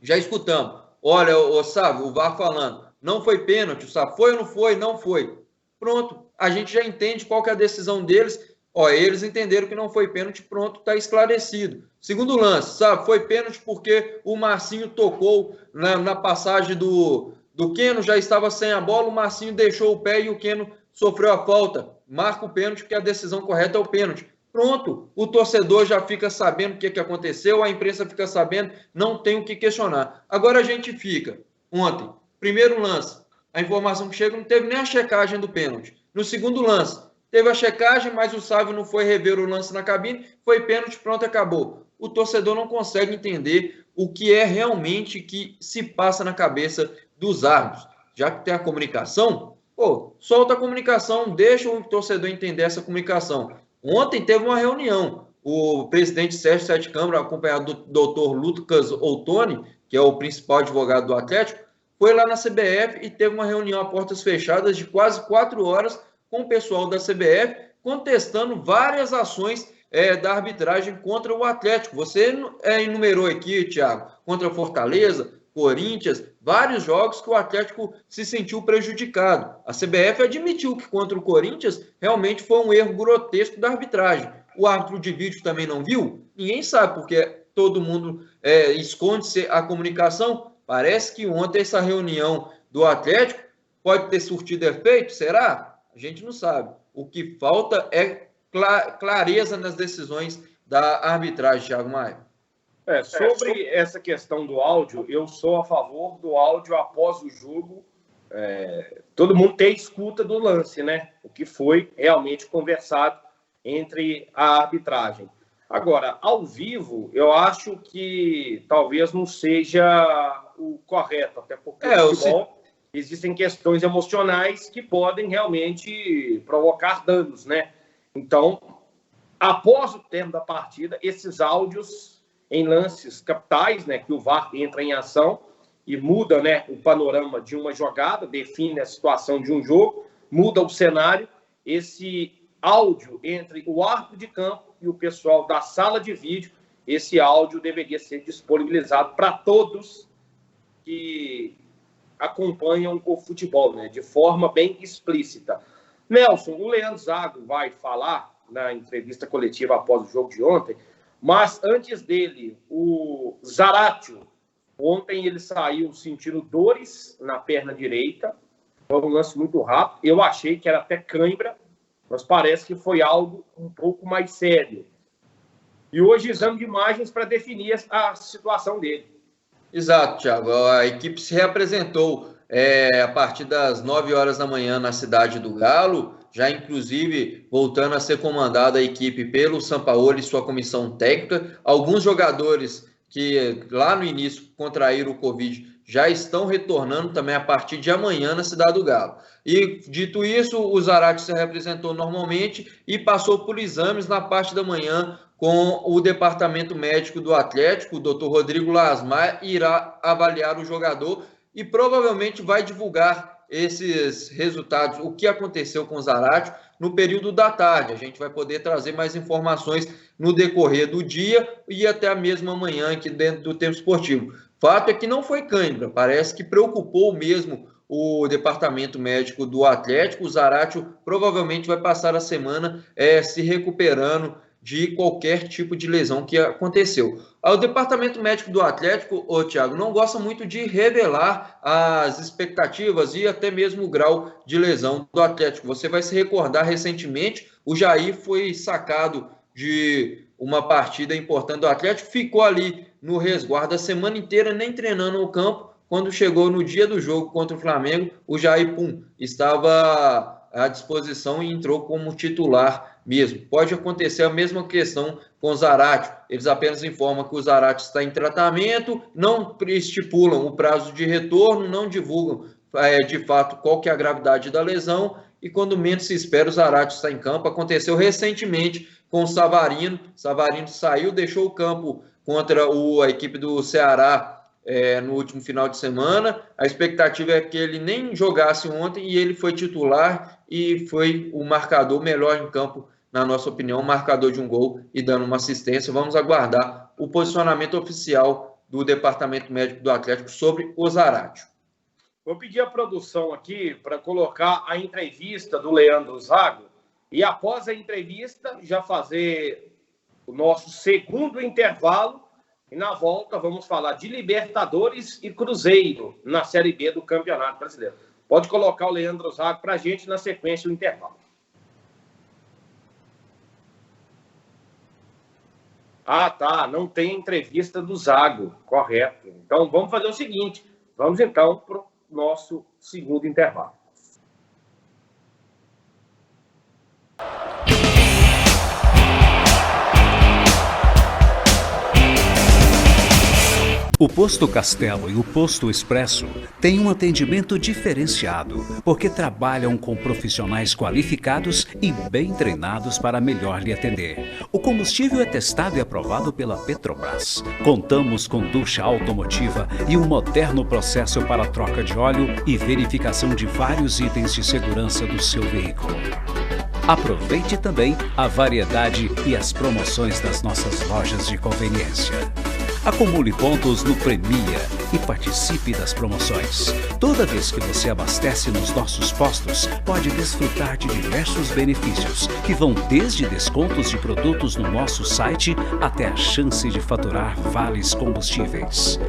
Já escutamos. Olha, Sávio, o VAR falando, não foi pênalti, Sávio, foi ou não foi? Não foi. Pronto, a gente já entende qual que é a decisão deles. Eles entenderam que não foi pênalti, pronto, está esclarecido. Segundo lance, sabe, foi pênalti porque o Marcinho tocou na passagem do Keno, já estava sem a bola, o Marcinho deixou o pé e o Keno sofreu a falta. Marca o pênalti, porque a decisão correta é o pênalti. Pronto, o torcedor já fica sabendo o que aconteceu, a imprensa fica sabendo, não tem o que questionar. Agora a gente fica, ontem, primeiro lance, a informação que chega, não teve nem a checagem do pênalti. No segundo lance, teve a checagem, mas o Sávio não foi rever o lance na cabine, foi pênalti, pronto, acabou. O torcedor não consegue entender o que é realmente que se passa na cabeça dos árbitros. Já que tem a comunicação, solta a comunicação, deixa o torcedor entender essa comunicação. Ontem teve uma reunião, o presidente Sérgio Sete Câmara, acompanhado do doutor Lucas Ottoni, que é o principal advogado do Atlético, foi lá na CBF e teve uma reunião a portas fechadas de quase 4 horas com o pessoal da CBF, contestando várias ações da arbitragem contra o Atlético. Você enumerou aqui, Thiago, contra Fortaleza, Corinthians, vários jogos que o Atlético se sentiu prejudicado. A CBF admitiu que contra o Corinthians realmente foi um erro grotesco da arbitragem. O árbitro de vídeo também não viu? Ninguém sabe, porque todo mundo esconde-se a comunicação. Parece que ontem essa reunião do Atlético pode ter surtido efeito, será? A gente não sabe. O que falta é clareza nas decisões da arbitragem, Thiago Maia. Sobre essa questão do áudio, eu sou a favor do áudio após o jogo. Todo mundo tem escuta do lance, né? O que foi realmente conversado entre a arbitragem. Agora, ao vivo, eu acho que talvez não seja o correto, até porque no futebol existem questões emocionais que podem realmente provocar danos, né? Então, após o termo da partida, esses áudios em lances capitais, né, que o VAR entra em ação e muda, né, o panorama de uma jogada, define a situação de um jogo, muda o cenário, esse áudio entre o árbitro de campo e o pessoal da sala de vídeo, esse áudio deveria ser disponibilizado para todos que acompanham o futebol, né, de forma bem explícita. Nelson, o Leandro Zago vai falar na entrevista coletiva após o jogo de ontem, mas antes dele, o Zaratio, ontem ele saiu sentindo dores na perna direita, foi um lance muito rápido, eu achei que era até cãibra, mas parece que foi algo um pouco mais sério. E hoje exame de imagens para definir a situação dele. Exato, Thiago. A equipe se reapresentou a partir das 9 horas da manhã na cidade do Galo, já inclusive voltando a ser comandada a equipe pelo Sampaoli e sua comissão técnica. Alguns jogadores que lá no início contraíram o Covid já estão retornando também a partir de amanhã na cidade do Galo. E, dito isso, o Zarate se representou normalmente e passou por exames na parte da manhã com o departamento médico do Atlético. O doutor Rodrigo Lasmar irá avaliar o jogador e provavelmente vai divulgar esses resultados, o que aconteceu com o Zarate no período da tarde. A gente vai poder trazer mais informações no decorrer do dia e até a mesma manhã aqui dentro do Tempo Esportivo. Fato é que não foi cãibra, parece que preocupou mesmo o departamento médico do Atlético. O Zarate provavelmente vai passar a semana se recuperando de qualquer tipo de lesão que aconteceu. O departamento médico do Atlético, Thiago, não gosta muito de revelar as expectativas e até mesmo o grau de lesão do Atlético. Você vai se recordar recentemente, o Jair foi sacado de uma partida importante do Atlético, ficou ali no resguardo a semana inteira, nem treinando no campo, Quando chegou no dia do jogo contra o Flamengo, o Jair estava à disposição e entrou como titular mesmo. Pode acontecer a mesma questão com o Zarate. Eles apenas informam que o Zarate está em tratamento, não estipulam o prazo de retorno, não divulgam de fato qual que é a gravidade da lesão, e quando menos se espera, o Zarate está em campo. Aconteceu recentemente com o Savarino. Savarino saiu, deixou o campo contra a equipe do Ceará no último final de semana. A expectativa é que ele nem jogasse ontem, e ele foi titular e foi o marcador melhor em campo, na nossa opinião, marcador de um gol e dando uma assistência. Vamos aguardar o posicionamento oficial do Departamento Médico do Atlético sobre o Zarate. Vou pedir a produção aqui para colocar a entrevista do Leandro Zago e, após a entrevista, já fazer o nosso segundo intervalo. E na volta vamos falar de Libertadores e Cruzeiro na Série B do Campeonato Brasileiro. Pode colocar o Leandro Zago para a gente na sequência do intervalo. Ah, tá. Não tem entrevista do Zago. Correto. Então vamos fazer o seguinte. Vamos então para o nosso segundo intervalo. O Posto Castelo e o Posto Expresso têm um atendimento diferenciado, porque trabalham com profissionais qualificados e bem treinados para melhor lhe atender. O combustível é testado e aprovado pela Petrobras. Contamos com ducha automotiva e um moderno processo para troca de óleo e verificação de vários itens de segurança do seu veículo. Aproveite também a variedade e as promoções das nossas lojas de conveniência. Acumule pontos no Premia e participe das promoções. Toda vez que você abastece nos nossos postos, pode desfrutar de diversos benefícios, que vão desde descontos de produtos no nosso site até a chance de faturar vales combustíveis.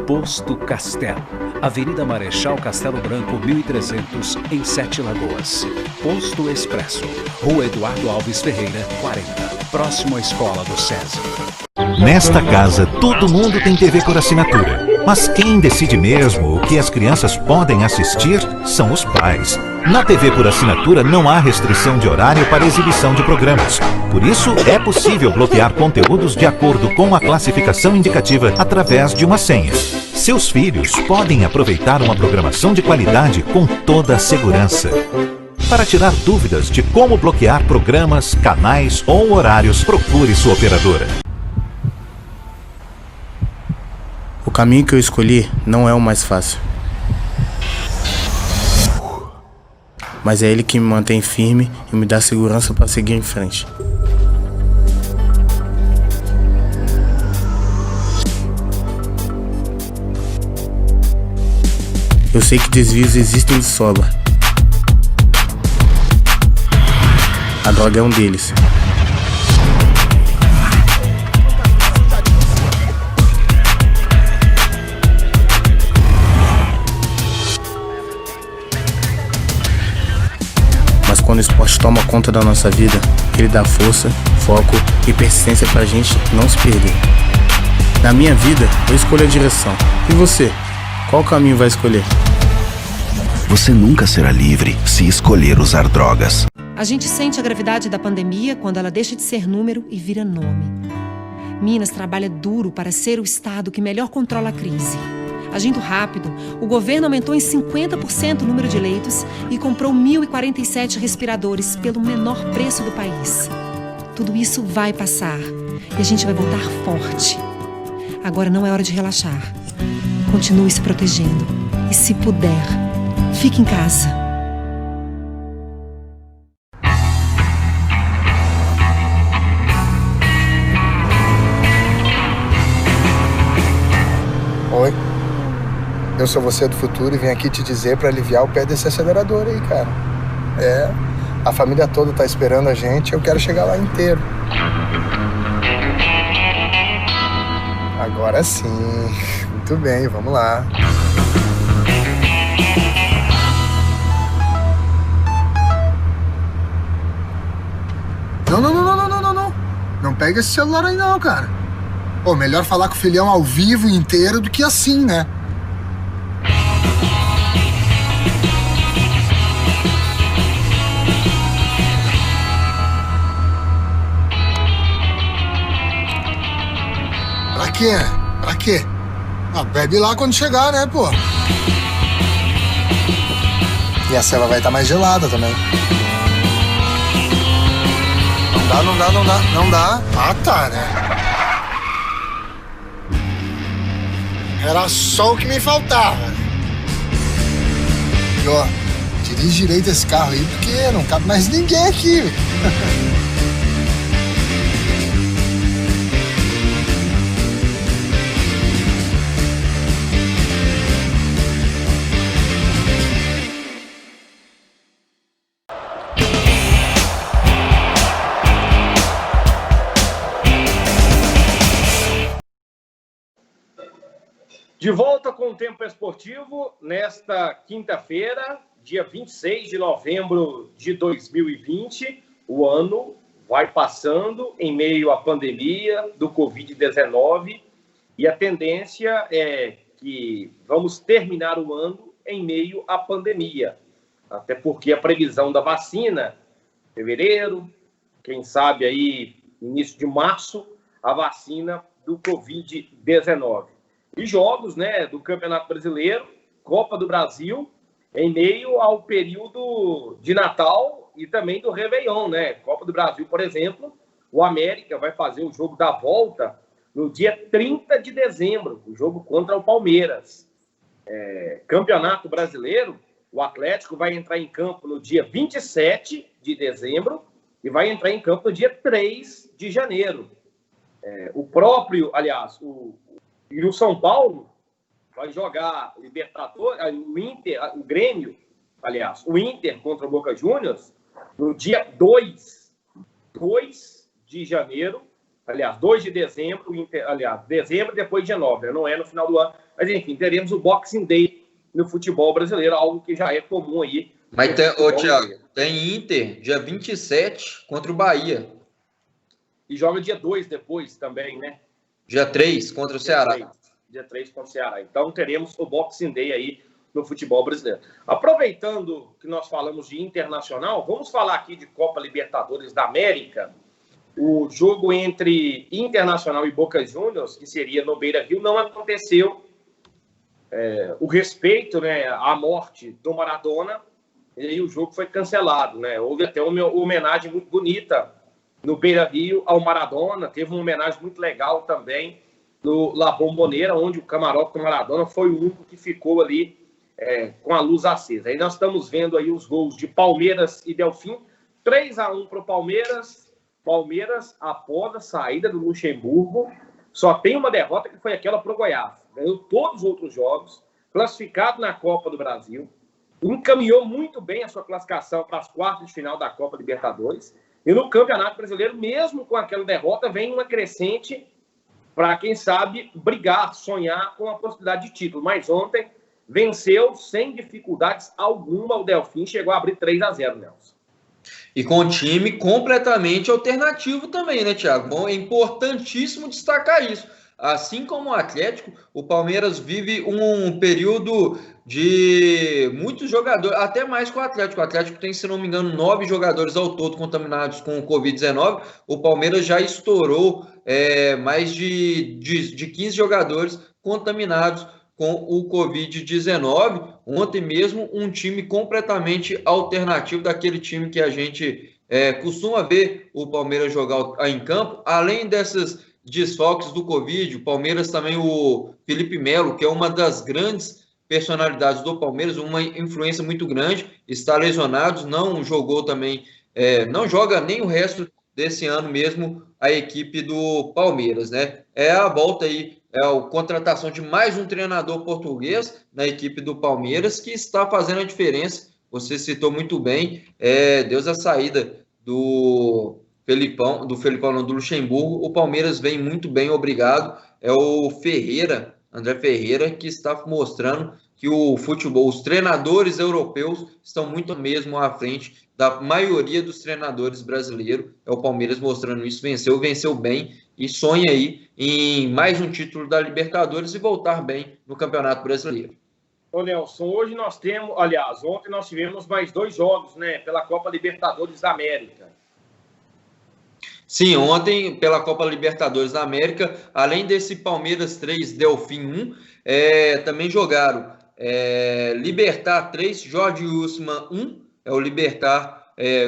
Posto Castelo, Avenida Marechal Castelo Branco, 1300, em Sete Lagoas. Posto Expresso, Rua Eduardo Alves Ferreira, 40, próximo à Escola do César. Nesta casa, todo mundo tem TV por assinatura. Mas quem decide mesmo o que as crianças podem assistir são os pais. Na TV por assinatura não há restrição de horário para exibição de programas. Por isso, é possível bloquear conteúdos de acordo com a classificação indicativa através de uma senha. Seus filhos podem aproveitar uma programação de qualidade com toda a segurança. Para tirar dúvidas de como bloquear programas, canais ou horários, procure sua operadora. O caminho que eu escolhi não é o mais fácil. Mas é ele que me mantém firme e me dá segurança para seguir em frente. Eu sei que desvios existem de sobra. A droga é um deles. Mas quando o esporte toma conta da nossa vida, ele dá força, foco e persistência pra gente não se perder. Na minha vida, eu escolho a direção. E você? Qual caminho vai escolher? Você nunca será livre se escolher usar drogas. A gente sente a gravidade da pandemia quando ela deixa de ser número e vira nome. Minas trabalha duro para ser o estado que melhor controla a crise. Agindo rápido, o governo aumentou em 50% o número de leitos e comprou 1.047 respiradores pelo menor preço do país. Tudo isso vai passar e a gente vai voltar forte. Agora não é hora de relaxar. Continue se protegendo e, se puder, fique em casa. Oi, eu sou você do futuro e vim aqui te dizer pra aliviar o pé desse acelerador aí, cara. A família toda tá esperando a gente, eu quero chegar lá inteiro. Agora sim, muito bem, vamos lá. Não. Não pega esse celular aí não, cara. Pô, melhor falar com o filhão ao vivo inteiro do que assim, né? quê? Pra quê? Ah, bebe lá quando chegar, né, pô? E a cela vai estar mais gelada também. Não dá. Ah, tá, né? Era só o que me faltava. E ó, dirige direito esse carro aí, porque não cabe mais ninguém aqui. De volta com o Tempo Esportivo, nesta quinta-feira, dia 26 de novembro de 2020. O ano vai passando em meio à pandemia do Covid-19 e a tendência é que vamos terminar o ano em meio à pandemia. Até porque a previsão da vacina, fevereiro, quem sabe aí início de março, a vacina do Covid-19. E jogos, né, do Campeonato Brasileiro, Copa do Brasil, em meio ao período de Natal e também do Réveillon, né? Copa do Brasil, por exemplo, o América vai fazer o jogo da volta no dia 30 de dezembro, o jogo contra o Palmeiras. Campeonato Brasileiro, o Atlético vai entrar em campo no dia 27 de dezembro e vai entrar em campo no dia 3 de janeiro. E o São Paulo vai jogar Libertadores, o Inter contra o Boca Juniors no dia 2 de janeiro, 2 de dezembro, dezembro depois dia 9, não é no final do ano, mas enfim, teremos o Boxing Day no futebol brasileiro, algo que já é comum aí. Mas, Thiago, tem Inter dia 27 contra o Bahia. E joga dia 2 depois também, né? Dia 3 contra o Ceará. Dia 3 contra o Ceará. Então teremos o Boxing Day aí no futebol brasileiro. Aproveitando que nós falamos de internacional, vamos falar aqui de Copa Libertadores da América. O jogo entre Internacional e Boca Juniors, que seria no Beira-Rio, não aconteceu. O respeito, né, à morte do Maradona, e aí o jogo foi cancelado, né? Houve até uma homenagem muito bonita no Beira-Rio ao Maradona, teve uma homenagem muito legal também no La Bombonera, onde o camarote do Maradona foi o único que ficou ali com a luz acesa. Aí nós estamos vendo aí os gols de Palmeiras e Delfim, 3-1 para o Palmeiras. Palmeiras, após a saída do Luxemburgo, só tem uma derrota que foi aquela para o Goiás. Ganhou todos os outros jogos, classificado na Copa do Brasil, encaminhou muito bem a sua classificação para as quartas de final da Copa Libertadores. E no Campeonato Brasileiro, mesmo com aquela derrota, vem uma crescente para, quem sabe, brigar, sonhar com a possibilidade de título. Mas ontem venceu sem dificuldades alguma o Delfim, chegou a abrir 3-0, Nelson. E com um time completamente alternativo também, né, Thiago? Bom, é importantíssimo destacar isso. Assim como o Atlético, o Palmeiras vive um período de muitos jogadores, até mais que o Atlético. O Atlético tem, se não me engano, 9 jogadores ao todo contaminados com o Covid-19. O Palmeiras já estourou mais de 15 jogadores contaminados com o Covid-19. Ontem mesmo, um time completamente alternativo daquele time que a gente costuma ver o Palmeiras jogar em campo. Além dessas desfalques do Covid, o Palmeiras também, o Felipe Melo, que é uma das grandes personalidades do Palmeiras, uma influência muito grande, está lesionado, não jogou também, não joga nem o resto desse ano mesmo a equipe do Palmeiras, né? É a volta aí, a contratação de mais um treinador português na equipe do Palmeiras, que está fazendo a diferença. Você citou muito bem, Deus a saída do Luxemburgo. O Palmeiras vem muito bem, obrigado. É o André Ferreira, que está mostrando que o futebol, os treinadores europeus estão muito mesmo à frente da maioria dos treinadores brasileiros. É o Palmeiras mostrando isso, venceu bem e sonha aí em mais um título da Libertadores e voltar bem no Campeonato Brasileiro. Ô Nelson, ontem nós tivemos mais 2 jogos, né, pela Copa Libertadores da América. Sim, ontem, pela Copa Libertadores da América, além desse Palmeiras 3, Delfim 1, também jogaram Libertad 3, Jorge Wilstermann 1, o Libertad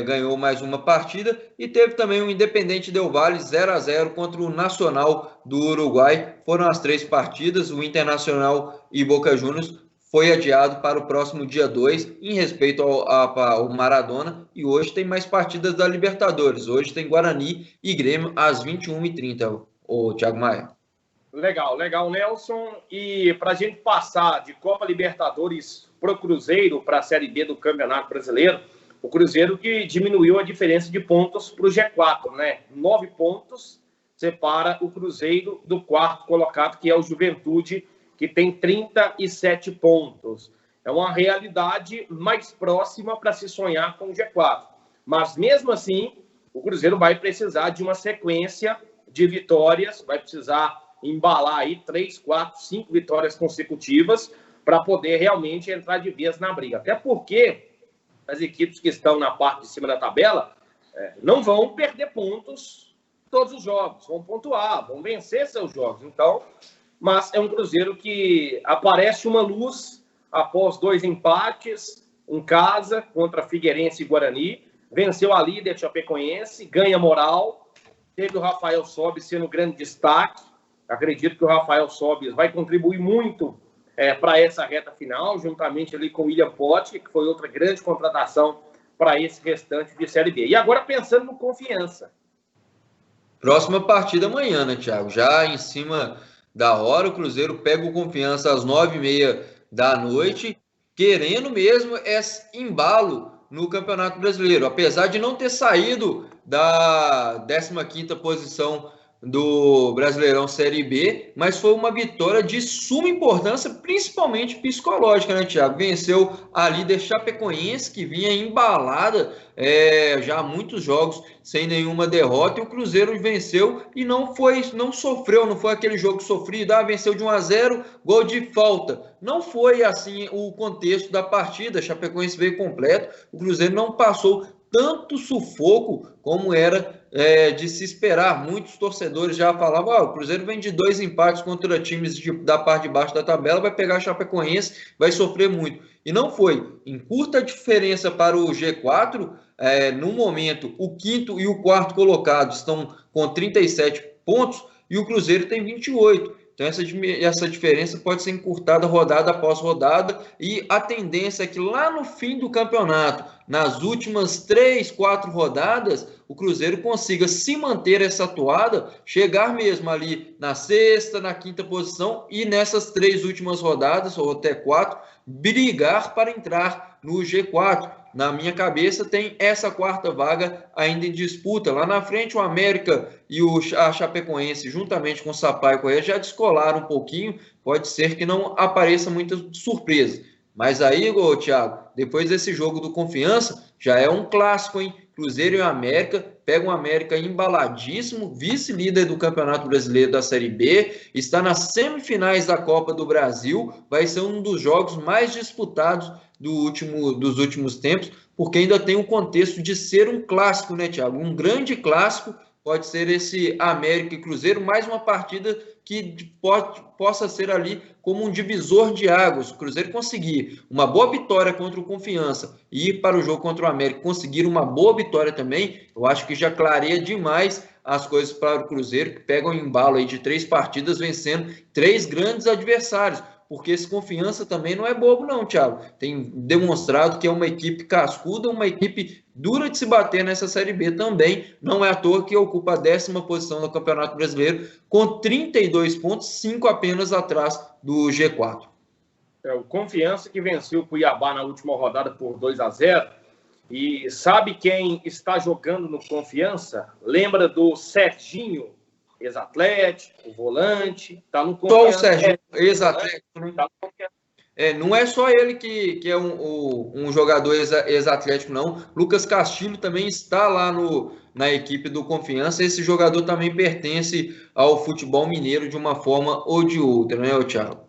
ganhou mais uma partida, e teve também o Independente Del Valle 0-0 contra o Nacional do Uruguai. Foram as 3 partidas. O Internacional e Boca Juniors foi adiado para o próximo dia 2, em respeito ao Maradona, e hoje tem mais partidas da Libertadores. Hoje tem Guarani e Grêmio às 21h30, o Thiago Maia. Legal, Nelson. E para a gente passar de Copa Libertadores para o Cruzeiro, para a Série B do Campeonato Brasileiro, o Cruzeiro que diminuiu a diferença de pontos para o G4, né? 9 pontos separa o Cruzeiro do 4º colocado, que é o Juventude, que tem 37 pontos. É uma realidade mais próxima para se sonhar com o G4. Mas, mesmo assim, o Cruzeiro vai precisar de uma sequência de vitórias, vai precisar embalar aí 3, 4, 5 vitórias consecutivas para poder realmente entrar de vez na briga. Até porque as equipes que estão na parte de cima da tabela não vão perder pontos todos os jogos, vão pontuar, vão vencer seus jogos. Então, mas é um Cruzeiro que aparece uma luz após 2 empates em casa contra Figueirense e Guarani, venceu a líder Chapecoense, ganha moral, teve o Rafael Sobis sendo grande destaque. Acredito que o Rafael Sobis vai contribuir muito para essa reta final, juntamente ali com o William Potker, que foi outra grande contratação para esse restante de Série B. E agora pensando no Confiança. Próxima partida amanhã, né, Thiago? Já em cima da hora, o Cruzeiro pega o Confiança às 9h30 da noite, querendo mesmo embalo no Campeonato Brasileiro, apesar de não ter saído da 15ª posição do Brasileirão Série B, mas foi uma vitória de suma importância, principalmente psicológica, né, Thiago? Venceu a líder Chapecoense, que vinha embalada já há muitos jogos sem nenhuma derrota, e o Cruzeiro venceu e não sofreu, não foi aquele jogo sofrido, venceu de 1-0, gol de falta. Não foi assim o contexto da partida, a Chapecoense veio completo, o Cruzeiro não passou tanto sufoco como era de se esperar. Muitos torcedores já falavam, o Cruzeiro vem de 2 empates contra times da parte de baixo da tabela, vai pegar a Chapecoense, vai sofrer muito. E não foi. Em curta diferença para o G4, no momento, o 5º e o 4º colocado estão com 37 pontos e o Cruzeiro tem 28. Então, essa diferença pode ser encurtada rodada após rodada, e a tendência é que lá no fim do campeonato, nas últimas 3, 4 rodadas, o Cruzeiro consiga se manter essa toada, chegar mesmo ali na 6ª, na 5ª posição, e nessas 3 últimas rodadas, ou até 4, brigar para entrar no G4. Na minha cabeça tem essa 4ª vaga ainda em disputa. Lá na frente o América e a Chapecoense, juntamente com o Sampaio Corrêa, já descolaram um pouquinho. Pode ser que não apareça muita surpresa. Mas aí, Thiago, depois desse jogo do Confiança, já é um clássico, hein? Cruzeiro e América, pega o América embaladíssimo, vice-líder do Campeonato Brasileiro da Série B, está nas semifinais da Copa do Brasil, vai ser um dos jogos mais disputados dos últimos tempos, porque ainda tem o contexto de ser um clássico, né, Thiago? Um grande clássico, pode ser esse América e Cruzeiro, mais uma partida que possa ser ali como um divisor de águas. O Cruzeiro conseguir uma boa vitória contra o Confiança e ir para o jogo contra o América conseguir uma boa vitória também, eu acho que já clareia demais as coisas para o Cruzeiro, que pega um embalo aí de 3 partidas vencendo 3 grandes adversários. Porque esse Confiança também não é bobo não, Thiago. Tem demonstrado que é uma equipe cascuda, uma equipe dura de se bater nessa Série B também. Não é à toa que ocupa a 10ª posição no Campeonato Brasileiro, com 32 pontos, 5 apenas atrás do G4. O Confiança que venceu o Cuiabá na última rodada por 2-0. E sabe quem está jogando no Confiança? Lembra do Serginho? Ex-Atlético, o volante, tá no Confiança. Só o Serginho, ex-Atlético. Não é só ele que é um jogador ex-Atlético, não. Lucas Castilho também está lá na equipe do Confiança. Esse jogador também pertence ao futebol mineiro de uma forma ou de outra, né, Thiago?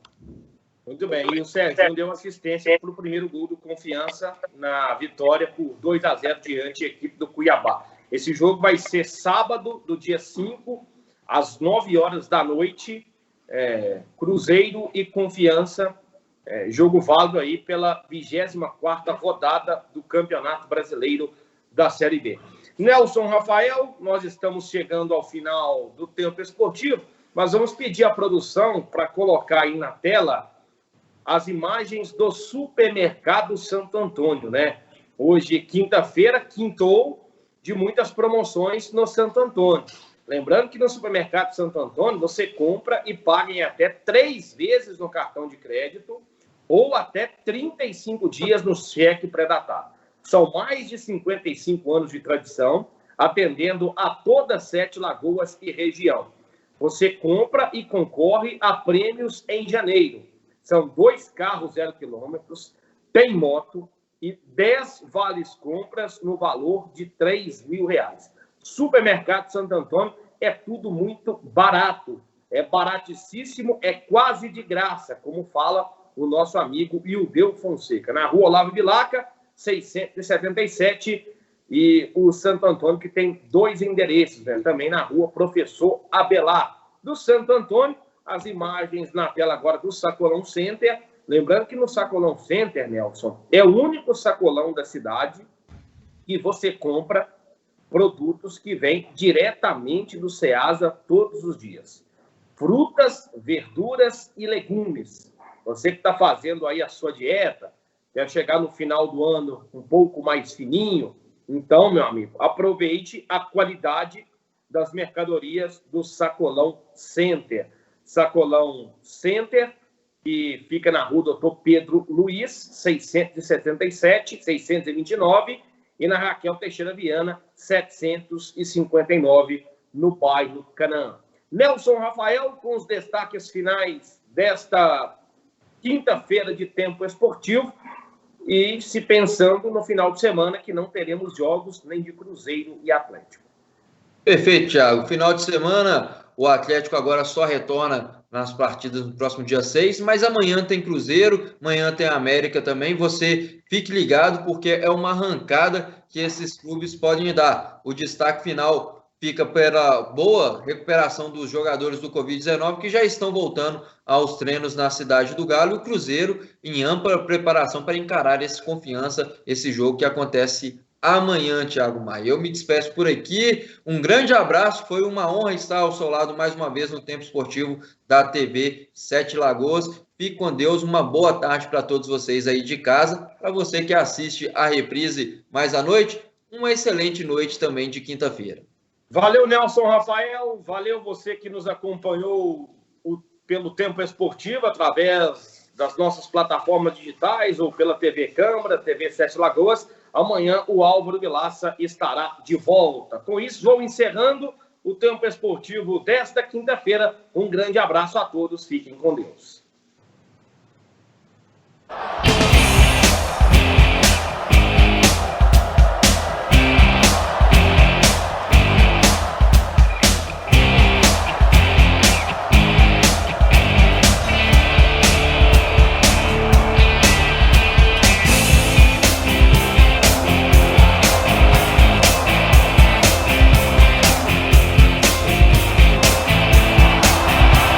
Muito bem, e o Serginho deu assistência para o primeiro gol do Confiança na vitória por 2-0 diante da equipe do Cuiabá. Esse jogo vai ser sábado, do dia 5, às 9 horas da noite, Cruzeiro e Confiança, jogo válido aí pela 24ª rodada do Campeonato Brasileiro da Série B. Nelson Rafael, nós estamos chegando ao final do tempo esportivo, mas vamos pedir à produção para colocar aí na tela as imagens do Supermercado Santo Antônio, né? Hoje, quinta-feira, quintou de muitas promoções no Santo Antônio. Lembrando que no Supermercado Santo Antônio você compra e paga em até 3 vezes no cartão de crédito ou até 35 dias no cheque pré-datado. São mais de 55 anos de tradição, atendendo a todas 7 Lagoas e região. Você compra e concorre a prêmios em janeiro. São 2 carros 0 quilômetros, tem moto e 10 vales compras no valor de R$3.000. Supermercado Santo Antônio é tudo muito barato. É baratíssimo, é quase de graça, como fala o nosso amigo Ildeu Fonseca. Na rua Olavo Bilac, 677, e o Santo Antônio, que tem 2 endereços, né? Também na rua Professor Abelar. Do Santo Antônio, as imagens na tela agora do Sacolão Center. Lembrando que no Sacolão Center, Nelson, é o único sacolão da cidade que você compra produtos que vêm diretamente do Ceasa todos os dias. Frutas, verduras e legumes. Você que está fazendo aí a sua dieta, quer chegar no final do ano um pouco mais fininho, então, meu amigo, aproveite a qualidade das mercadorias do Sacolão Center. Sacolão Center, que fica na rua Dr. Pedro Luiz, 677, 629, e na Raquel Teixeira Viana, 759, no bairro Canaã. Nelson Rafael, com os destaques finais desta quinta-feira de tempo esportivo, e se pensando no final de semana que não teremos jogos nem de Cruzeiro e Atlético. Perfeito, Thiago. Final de semana, o Atlético agora só retorna nas partidas no próximo dia 6, mas amanhã tem Cruzeiro, amanhã tem América também. Você fique ligado, porque é uma arrancada que esses clubes podem dar. O destaque final fica pela boa recuperação dos jogadores do Covid-19, que já estão voltando aos treinos na Cidade do Galo, e o Cruzeiro em ampla preparação para encarar esse Confiança, esse jogo que acontece amanhã, Thiago Maia. Eu me despeço por aqui, um grande abraço, foi uma honra estar ao seu lado mais uma vez no Tempo Esportivo da TV 7 Lagoas. Fique com Deus, uma boa tarde para todos vocês aí de casa, para você que assiste a reprise mais à noite, uma excelente noite também de quinta-feira. Valeu, Nelson Rafael, valeu você que nos acompanhou pelo Tempo Esportivo, através das nossas plataformas digitais ou pela TV Câmara, TV 7 Lagoas. Amanhã o Álvaro Vilaça estará de volta. Com isso, vou encerrando o Tempo Esportivo desta quinta-feira. Um grande abraço a todos, fiquem com Deus.